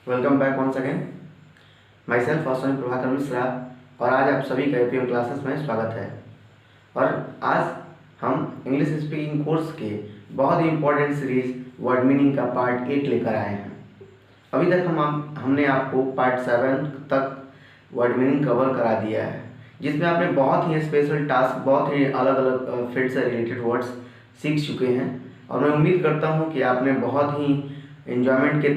Welcome back once again. Myself Swami Prabhakar Mishra और आज आप सभी का एपीएम क्लासेस में स्वागत है। और आज हम इंग्लिश स्पीकिंग कोर्स के बहुत ही इम्पोर्टेंट सीरीज वर्ड मीनिंग का पार्ट 8 लेकर आए हैं। अभी तक हमने आपको पार्ट 7 तक वर्ड मीनिंग कवर करा दिया है, जिसमें आपने बहुत ही स्पेशल टास्क, बहुत ही अलग अलग फील्ड से रिलेटेड वर्ड्स सीख चुके हैं। और मैं उम्मीद करता हूँ कि आपने बहुत ही एन्जॉयमेंट के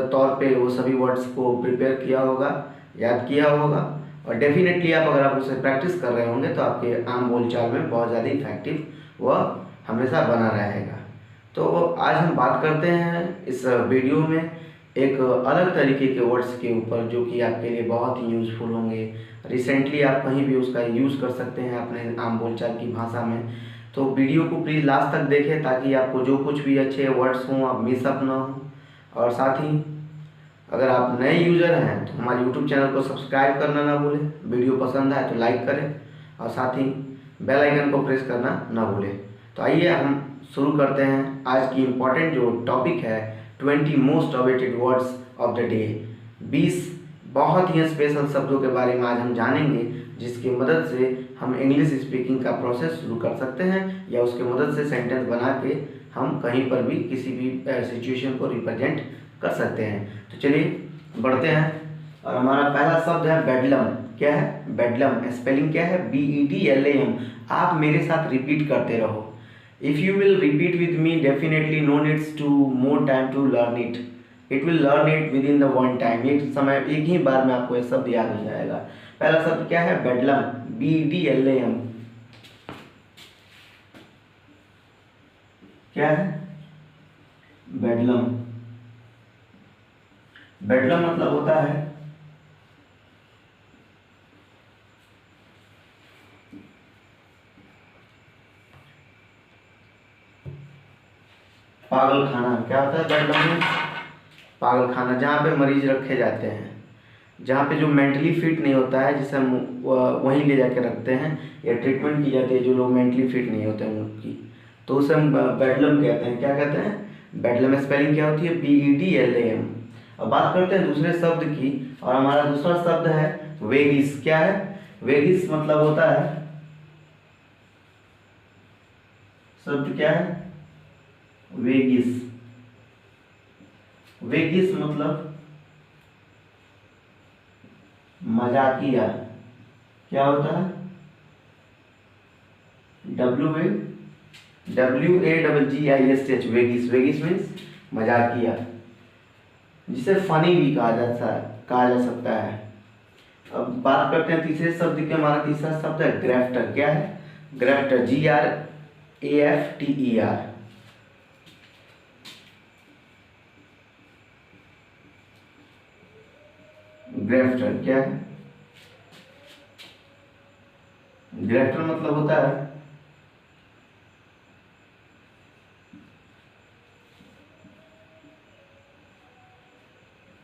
तौर पे वो सभी वर्ड्स को प्रिपेयर किया होगा, याद किया होगा। और डेफिनेटली अगर आप उसे प्रैक्टिस कर रहे होंगे तो आपके आम बोलचाल में बहुत ज़्यादा इफेक्टिव वह हमेशा बना रहेगा। तो आज हम बात करते हैं इस वीडियो में एक अलग तरीके के वर्ड्स के ऊपर, जो कि आपके लिए बहुत ही यूज़फुल होंगे। रिसेंटली आप कहीं भी उसका यूज़ कर सकते हैं अपने आम बोलचाल की भाषा में। तो वीडियो को प्लीज़ लास्ट तक देखें ताकि आपको जो कुछ भी अच्छे वर्ड्स हों आप मिसअप ना हो। और साथ ही अगर आप नए यूज़र हैं तो हमारे यूट्यूब चैनल को सब्सक्राइब करना ना भूलें। वीडियो पसंद आए तो लाइक करें और साथ ही बेल आइकन को प्रेस करना ना भूलें। तो आइए हम शुरू करते हैं। आज की इम्पॉर्टेंट जो टॉपिक है 20 most awaited words of the day. 20 बहुत ही स्पेशल शब्दों के बारे में आज हम जानेंगे, जिसकी मदद से हम इंग्लिश स्पीकिंग का प्रोसेस शुरू कर सकते हैं या उसके मदद से सेंटेंस बना के हम कहीं पर भी किसी भी सिचुएशन को रिप्रेजेंट कर सकते हैं। तो चलिए बढ़ते हैं। और हमारा पहला शब्द है बेडलम। क्या है? बेडलम। स्पेलिंग क्या है? BEDLAM। आप मेरे साथ रिपीट करते रहो। If you will repeat with me definitely no needs to more time to learn it. It will learn it within the one time. एक ही बार में आपको ये शब्द याद हो जाएगा। पहला शब्द क्या है? बेडलम। BEDLAM। क्या है? बेडलम। बेडलम मतलब होता है पागल खाना। क्या होता है बेडलम में? पागल खाना, जहाँ पे मरीज रखे जाते हैं, जहाँ पे जो मेंटली फिट नहीं होता है, जिसे हम वहीं ले जाके रखते हैं या ट्रीटमेंट की जाती है जो लोग मेंटली फिट नहीं होते हैं उनकी, तो उसे हम बेडलम कहते हैं। क्या कहते हैं? बेडलम। स्पेलिंग क्या होती है? BEDLAM। अब बात करते हैं दूसरे शब्द की, और हमारा दूसरा शब्द है वेगिस। क्या है? वेगिस मतलब होता है, शब्द क्या है? वेगिस। वेगिस मतलब मजाकिया। क्या होता है? WAGGISH। वेगिस। वेगिस मीन्स मजाकिया, जिसे फनी भी कहा जा सकता है। अब बात करते हैं तीसरे शब्द की। हमारा तीसरा शब्द है ग्रेफ्टर। क्या है? ग्रेफ्टर। GRAFTER। ग्रेफ्टर क्या है? ग्रेफ्टर मतलब होता है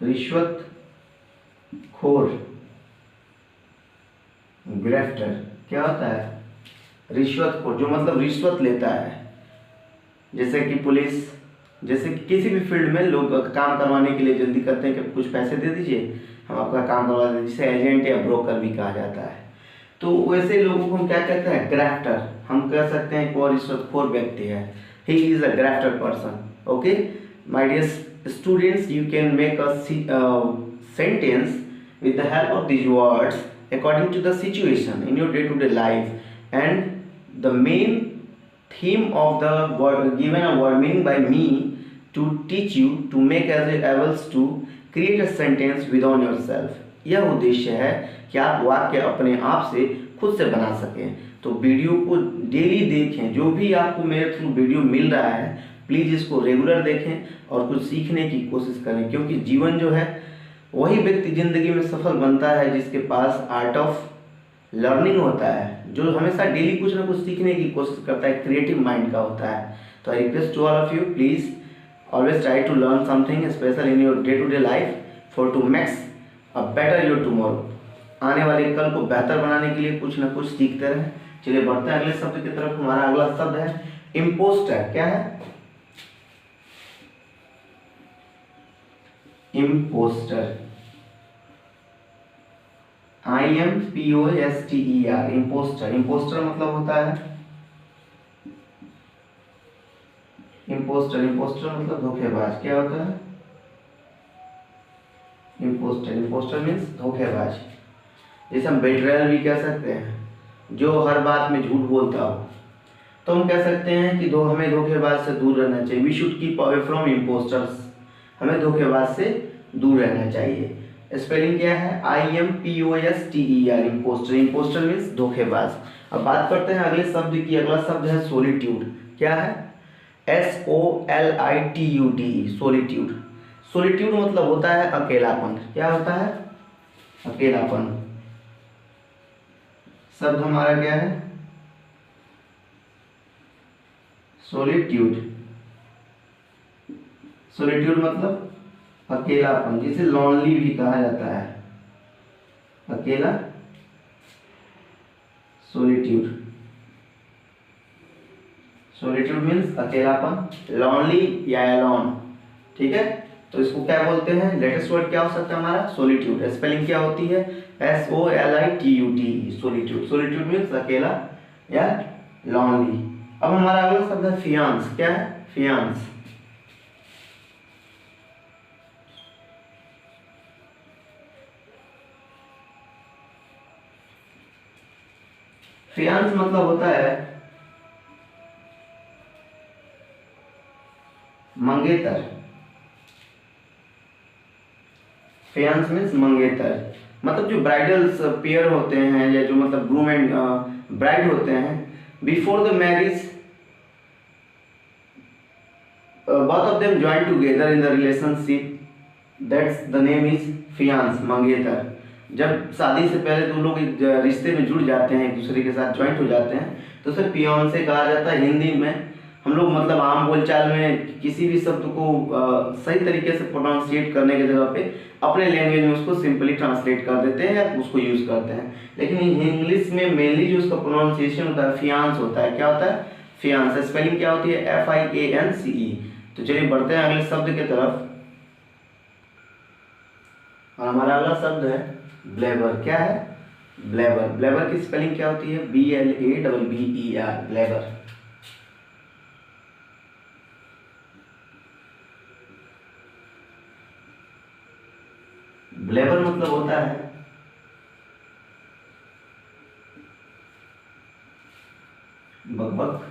रिश्वत खोर। ग्रेफ्टर क्या होता है? रिश्वत खोर, जो मतलब रिश्वत लेता है। जैसे कि पुलिस, जैसे कि किसी भी फील्ड में लोग काम करवाने के लिए जल्दी करते हैं कि कुछ पैसे दे दीजिए, हम आपका काम करवा देंगे, जिसे एजेंट या ब्रोकर भी कहा जाता है। तो वैसे लोगों को हम क्या कहते हैं? ग्रेफ्टर। हम कह सकते हैं कि वो रिश्वतखोर व्यक्ति है। He is a grafter person. Okay my dear students, you can make a sentence with the help of these words according to the situation in your day-to-day life, and the main theme of the word given a word meaning by me to teach you to make as able to create a sentence within yourself। यह उद्देश्य है कि आप वाक्य अपने आप से खुद से बना सकें। तो वीडियो को डेली देखें। जो भी आपको मेरे थ्रू वीडियो मिल रहा है प्लीज़ इसको रेगुलर देखें और कुछ सीखने की कोशिश करें, क्योंकि जीवन जो है वही व्यक्ति ज़िंदगी में सफल बनता है जिसके पास आर्ट ऑफ लर्निंग होता है, जो हमेशा डेली कुछ ना कुछ सीखने की कोशिश करता है, क्रिएटिव माइंड का होता है। तो I request to all of you, please always try to learn something special in your day to day life for to makes a better your tomorrow. आने वाले कल को बेहतर बनाने के लिए कुछ ना कुछ सीखते रहें। चलिए बढ़ते हैं अगले शब्द की तरफ। हमारा अगला शब्द है इम्पोस्टर। क्या है? Impostor, IMPOSTER, impostor. इम्पोस्टर मतलब होता है इम्पोस्टर, इम्पोस्टर मतलब धोखेबाज। क्या होता है इम्पोस्टर? इम्पोस्टर मीन्स धोखेबाज। जैसे हम बेट्रेयल भी कह सकते हैं, जो हर बात में झूठ बोलता हो। तो हम कह सकते हैं कि हमें धोखेबाज से दूर रहना चाहिए। We should keep away from impostors, हमें धोखेबाज से दूर रहना चाहिए। स्पेलिंग क्या है? IMPOSTER, impostor. इम्पोस्टर मीन्स धोखेबाज। अब बात करते हैं अगले शब्द की। अगला शब्द है सोलिट्यूड। क्या है? SOLITUDE, solitude. सोलिट्यूड मतलब होता है अकेलापन। क्या होता है? अकेलापन। शब्द हमारा क्या है? सोलिट्यूड। सोलिट्यूड मतलब अकेलापन, जिसे लॉनली भी कहा जाता है। अकेला, सोलिट्यूड। सोलिट्यूड मीन्स अकेलापन, लॉनली या एलोन। ठीक है, तो इसको क्या बोलते हैं? लेटेस्ट वर्ड क्या हो सकता है हमारा? सोलिट्यूड। स्पेलिंग क्या होती है? SOLITUDE, solitude. सोलिट्यूड मीन्स अकेला या लॉनली। अब हमारा अगला शब्द है फियांस। क्या है? फियांस। फियांस मतलब होता है मंगेतर। फियांस मीन्स मंगेतर। मतलब जो ब्राइडल्स पेयर होते हैं, या जो मतलब ग्रूम एंड ब्राइड होते हैं, before the marriage both of them join together in the relationship, that's the name is fiance, मंगेतर। जब शादी से पहले दो लोग एक रिश्ते में जुड़ जाते हैं, एक दूसरे के साथ ज्वाइंट हो जाते हैं, तो उसे फियांसे कहा जाता है। हिंदी में हम लोग मतलब आम बोलचाल में किसी भी शब्द को सही तरीके से प्रोनाउंसिएट करने की जगह पे अपने लैंग्वेज में उसको सिंपली ट्रांसलेट कर देते हैं या उसको यूज़ करते हैं। लेकिन इंग्लिश में मेनली जो उसका प्रोनाउंसिएशन होता है फियांस होता है। क्या होता है? फियांस। स्पेलिंग क्या होती है? FIANCE। तो चलिए बढ़ते हैं अगले शब्द की तरफ। और हमारा अगला शब्द है ब्लेबर। क्या है? ब्लेबर। ब्लेबर की स्पेलिंग क्या होती है? BLABBER, ब्लेबर। ब्लेबर मतलब होता है बकबक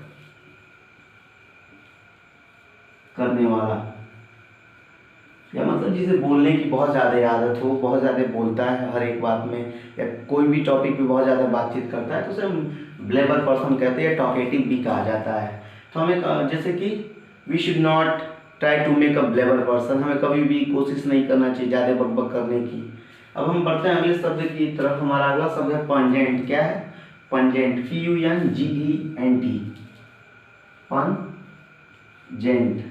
करने वाला, या मतलब जिसे बोलने की बहुत ज़्यादा आदत हो, बहुत ज़्यादा बोलता है हर एक बात में, या कोई भी टॉपिक पे बहुत ज़्यादा बातचीत करता है, तो उसे हम ब्लेबर पर्सन कहते हैं। टॉकेटिव भी कहा जाता है। तो हमें जैसे कि we should not try to make a blabber person, हमें कभी भी कोशिश नहीं करना चाहिए ज़्यादा बकबक करने की। अब हम बढ़ते हैं अगले शब्द की तरफ। हमारा अगला शब्द है पंजेंट। क्या है? Pungent, PUNGENT, pungent.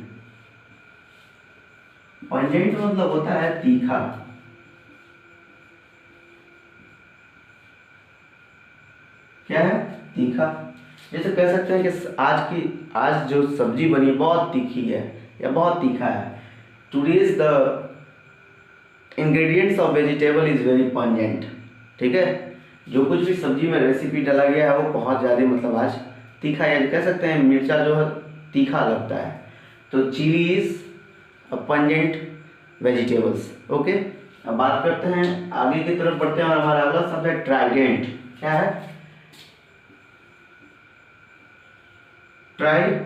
पंजेंट मतलब होता है तीखा। क्या है? तीखा। जैसे कह सकते हैं कि आज जो सब्जी बनी बहुत तीखी है या बहुत तीखा है। Today's the ingredients of vegetable is very pungent. ठीक है, जो कुछ भी सब्जी में रेसिपी डाला गया है वो बहुत ज़्यादा मतलब आज तीखा है। कह सकते हैं मिर्चा जो है तीखा लगता है। तो chilli is pungent vegetables. Okay, अब बात करते हैं आगे की तरफ बढ़ते हैं। और हमारा अगला शब्द है ट्राइडेंट। क्या है? ट्राइडेंट।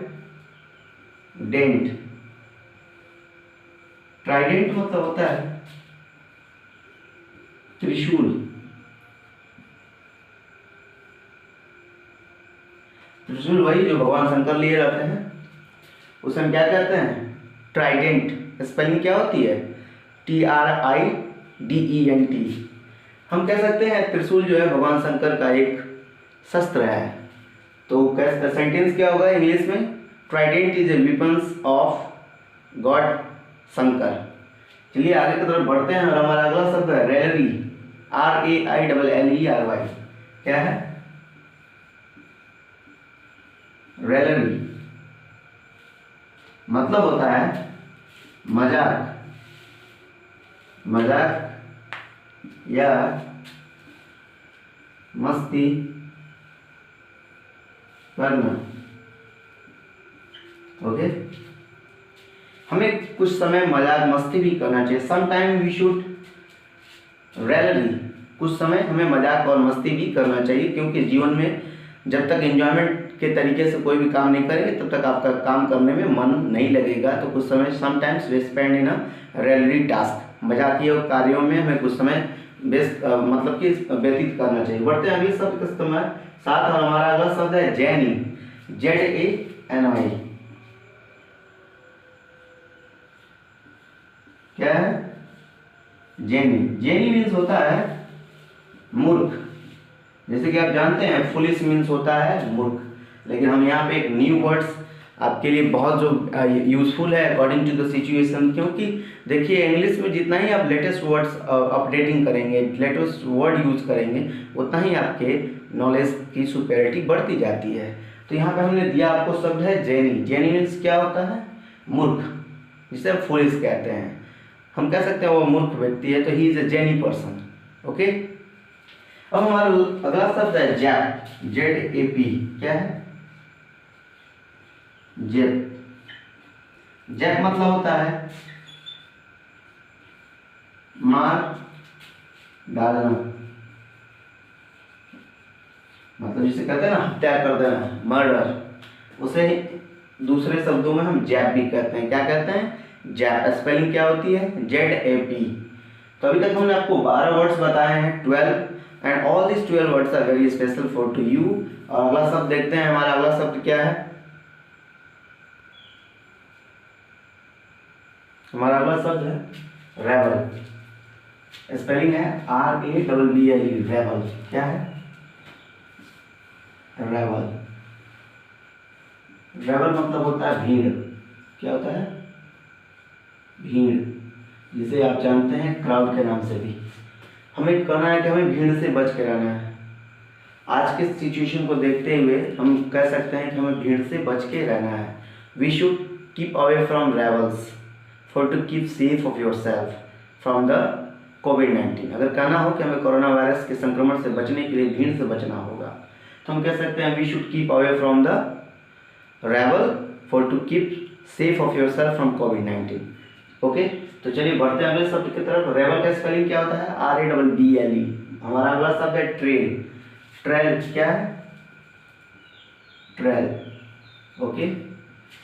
ट्राइडेंट मतलब होता है त्रिशूल। त्रिशूल वही जो भगवान शंकर लिए रहते हैं, उसे हम क्या कहते हैं? ट्राइडेंट। स्पेलिंग क्या होती है? TRIDENT। हम कह सकते हैं त्रिशूल जो है भगवान शंकर का एक शस्त्र है। तो कैसे सेंटेंस क्या होगा इंग्लिश में? Trident is a weapons of God Shankar. चलिए आगे की तरफ बढ़ते हैं। और हमारा अगला शब्द है रैलरी। RAILLERY। क्या है? रैलरी मतलब होता है मजाक। मजाक या मस्ती करना। ओके, हमें कुछ समय मजाक मस्ती भी करना चाहिए। Some time we should rarely, कुछ समय हमें मजाक और मस्ती भी करना चाहिए, क्योंकि जीवन में जब तक एंजॉयमेंट के तरीके से कोई भी काम नहीं करेंगे तब तक आपका काम करने में मन नहीं लगेगा। तो कुछ समय sometimes we spend in a rarely task, मजाकिया कार्यों में हमें कुछ समय मतलब कि व्यतीत करना चाहिए। बढ़ते हैं अगले शब्द का इस्तेमाल साथ, और हमारा अगला शब्द है जेनी, ZANI। क्या है? जेनी। जेनी मीन्स होता है मूर्ख। जैसे कि आप जानते हैं फुलिश मीन्स होता है मूर्ख, लेकिन हम यहाँ पे एक न्यू वर्ड्स आपके लिए बहुत जो यूजफुल है अकॉर्डिंग टू द सिचुएशन, क्योंकि देखिए इंग्लिश में जितना ही आप लेटेस्ट वर्ड्स अपडेटिंग करेंगे, लेटेस्ट वर्ड यूज करेंगे, उतना ही आपके नॉलेज की सुपेरिटी बढ़ती जाती है। तो यहाँ पे हमने दिया आपको शब्द है जेनी। जेनी मीन्स क्या होता है? मूर्ख, जिसे हम फुलिश कहते हैं। हम कह सकते हैं वो मूर्ख व्यक्ति है, तो he is a jenny person. Okay, अब हमारा अगला शब्द है जैप, ZAP। क्या है? जैप। जैप मतलब होता है मार डालना, मतलब जिसे कहते हैं ना हत्या कर देना, मर्डर, उसे दूसरे शब्दों में हम जैप भी कहते हैं। क्या कहते हैं? जैप। स्पेलिंग क्या होती है? ZAP। तो अभी तक हमने आपको 12 वर्ड्स बताए हैं, 12, and all this 12 words are very special for to you. और अगला शब्द देखते हैं, हमारा अगला शब्द क्या है? हमारा अगला शब्द है रेबल। स्पेलिंग है RABBLE, रेबल। क्या है? रेबल। रेबल मतलब होता है भीड़। क्या होता है? भीड़, जिसे आप जानते हैं क्राउड के नाम से भी। हमें कहना है कि हमें भीड़ से बच के रहना है। आज के सिचुएशन को देखते हुए हम कह सकते हैं कि हमें भीड़ से बच के रहना है। We should keep away from rebels for to keep safe of yourself from the कोविड-19। अगर कहना हो कि हमें कोरोना वायरस के संक्रमण से बचने के लिए भीड़ से बचना होगा, तो हम कह सकते हैं we should keep away from the rabble for to keep safe of yourself from कोविड-19। ओके, तो चलिए बढ़ते हैं अगले शब्द की तरफ। रेबल का स्पेलिंग क्या होता है? RABBLE। हमारा अगला शब्द है ट्रेल। ट्रेल क्या है? ट्रेल। ओके,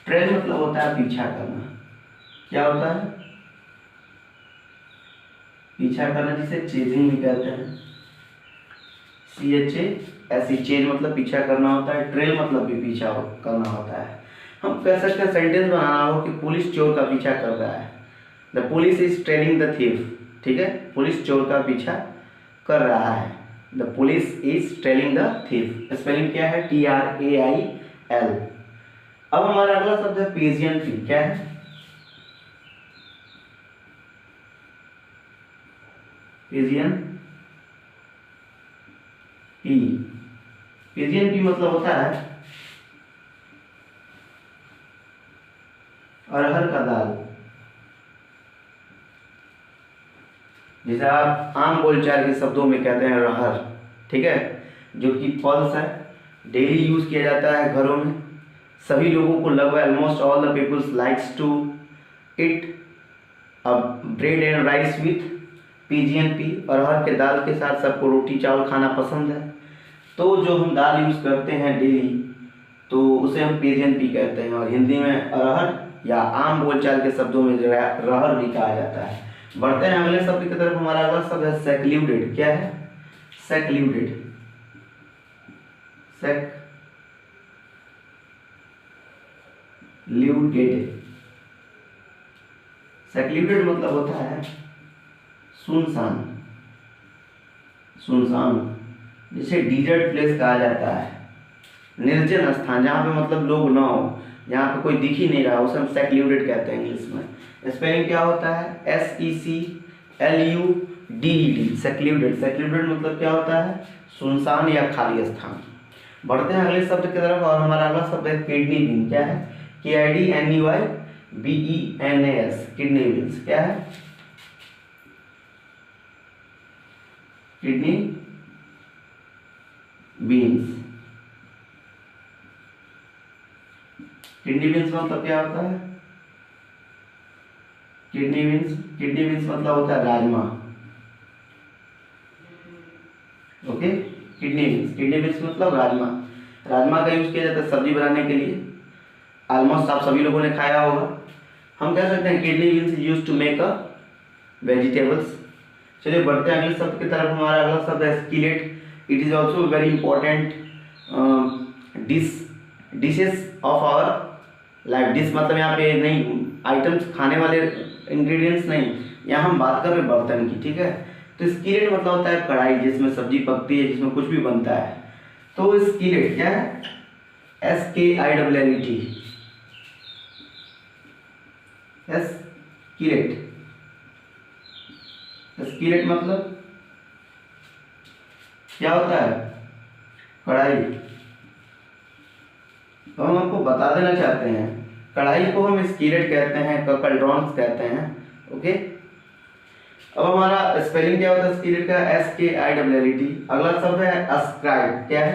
ट्रेल मतलब होता है पीछा करना। क्या होता है? पीछा करना, जिसे चेजिंग भी कहते हैं। CHA, चेज मतलब पीछा करना होता है, ट्रेल मतलब भी पीछा करना होता है। हम कह सकते हैं सेंटेंस बनाना हो कि पुलिस चोर का पीछा कर रहा है, the police is trailing the thief. ठीक है, पुलिस चोर का पीछा कर रहा है, the police is trailing the thief. Spelling क्या है? TRAIL। अब हमारा अगला शब्द है पिजियन पी। क्या है? Pigeon P. पिजियन पी मतलब होता है अरहर का दाल, जिसे आप आम बोलचाल के शब्दों में कहते हैं रहर। ठीक है, जो कि पल्स है, डेली यूज किया जाता है घरों में। सभी लोगों को लगभग almost all the peoples likes to eat bread and rice with pigeon pea. अरहर के दाल के साथ सबको रोटी चावल खाना पसंद है। तो जो हम दाल यूज करते हैं डेली, तो उसे हम पिजियन पी कहते हैं, और हिंदी में अरहर या आम बोलचाल के शब्दों में रहर भी कहा जाता है। बढ़ते हैं अगले शब्द की तरफ। हमारा अगला शब्द है सेक्लूडेड। क्या है? सेक्लूडेड। सेक्लूडेड मतलब होता है सुनसान। सुनसान, जिसे डिजर्ट प्लेस कहा जाता है, निर्जन स्थान, जहाँ पे मतलब लोग ना हो, जहाँ पे कोई दिख ही नहीं रहा, उसे हम सेक्लूडेड कहते हैं इंग्लिश में। स्पेलिंग क्या होता है? SECLUDED, secluded. सेक्लूडेड मतलब क्या होता है? सुनसान या खाली स्थान। बढ़ते हैं अगले शब्द की तरफ, और हमारा अगला शब्द है किडनी बीन। क्या है? KIDNEYBENAS, kidney beans. क्या है? Kidney beans. किडनी बीन्स मतलब क्या होता है? किडनी बीन्स मतलब होता है राजमा। ओके, किडनी बीन्स मतलब राजमा। राजमा का यूज किया जाता है सब्जी बनाने के लिए। ऑलमोस्ट आप सभी लोगों ने खाया होगा। हम कह सकते हैं kidney beans use to make a vegetables. चलिए बढ़ते हैं अगले शब्द की तरफ। हमारा अगला शब्द है skillet. It is also very important dishes of our life. Dish मतलब यहाँ पे नहीं आइटम्स, खाने वाले इंग्रेडिएंट्स नहीं, यहाँ हम बात कर रहे हैं बर्तन की। ठीक है, तो स्किलेट मतलब होता है कढ़ाई जिसमें सब्जी पकती है, जिसमें कुछ भी बनता है। तो स्किलेट क्या है? SKILLET। स्किलेट मतलब क्या होता है? कढ़ाई। तो हम आपको बता देना चाहते हैं, कढ़ाई को हम स्किलेट कहते हैं, ककलड्रॉन्स कहते हैं। ओके, अब हमारा स्पेलिंग क्या होता है स्किलेट का? SKILLET। अगला शब्द है अस्क्राइब। क्या है?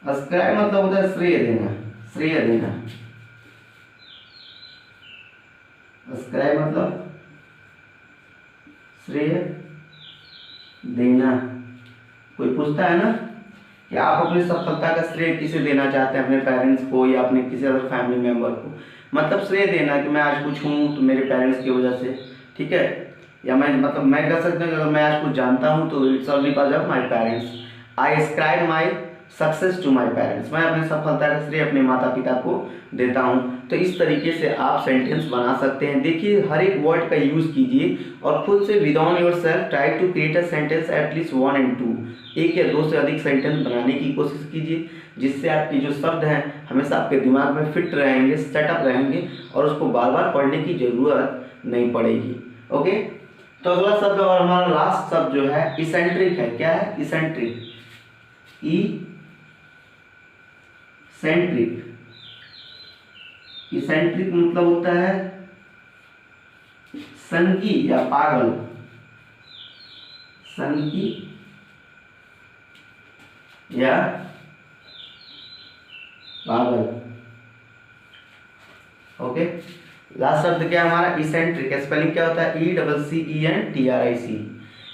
अस्क्राइब मतलब होता है श्रेय देना। अस्क्राइब मतलब श्रेय देना। कोई पूछता है ना कि आप अपनी सफलता का श्रेय किसे देना चाहते हैं, अपने पेरेंट्स को या अपने किसी अदर फैमिली मेंबर को। मतलब श्रेय देना कि मैं आज कुछ हूँ तो मेरे पेरेंट्स की वजह से। ठीक है, या मैं कह सकता हूँ अगर मैं आज कुछ जानता हूँ तो it's all because of my parents. I ascribe my success to my parents. मैं अपनी सफलता का श्रेय अपने माता पिता को देता हूँ। तो इस तरीके से आप सेंटेंस बना सकते हैं। देखिए, हर एक वर्ड का यूज कीजिए और खुद से without yourself try to create a sentence at least 1 and 2। एक या दो से अधिक सेंटेंस बनाने की कोशिश कीजिए, जिससे आपके जो शब्द हैं हमेशा आपके दिमाग में फिट रहेंगे, सेटअप रहेंगे और उसको बार बार पढ़ने की जरूरत नहीं पड़ेगी। ओके, तो अगला शब्द और हमारा लास्ट शब्द जो है इसेंट्रिक है। क्या है? इसेंट्रिक। इसेंट्रिक मतलब होता है सनकी या पागल। सनकी या पागल। ओके, लास्ट शब्द क्या है हमारा? इसेंट्रिक। स्पेलिंग क्या होता है? ECCENTRIC।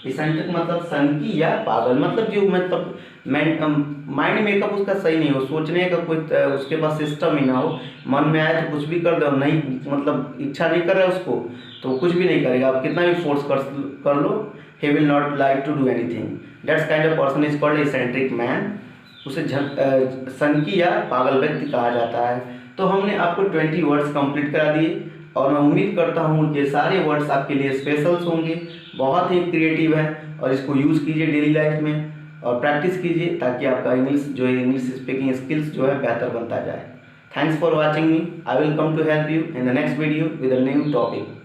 इसेंट्रिक मतलब सनकी या पागल। मतलब जो मतलब माइंड मेकअप उसका सही नहीं हो, सोचने का कोई उसके पास सिस्टम ही ना हो, मन में आए तो कुछ भी कर दे और नहीं मतलब इच्छा नहीं कर रहा है उसको तो कुछ भी नहीं करेगा। आप कितना भी फोर्स कर लो, he will not like to do anything. That kind of person is called eccentric man. उसे सनकी या पागल व्यक्ति कहा जाता है। तो हमने आपको 20 वर्ड्स कंप्लीट करा दिए और मैं उम्मीद करता हूँ कि सारे वर्ड्स आपके लिए स्पेशल्स होंगे, बहुत ही क्रिएटिव है और इसको यूज़ कीजिए डेली लाइफ में और प्रैक्टिस कीजिए ताकि आपका इंग्लिश स्पीकिंग स्किल्स जो है बेहतर बनता जाए। Thanks for watching me. I will come to help you in the next video with a new topic.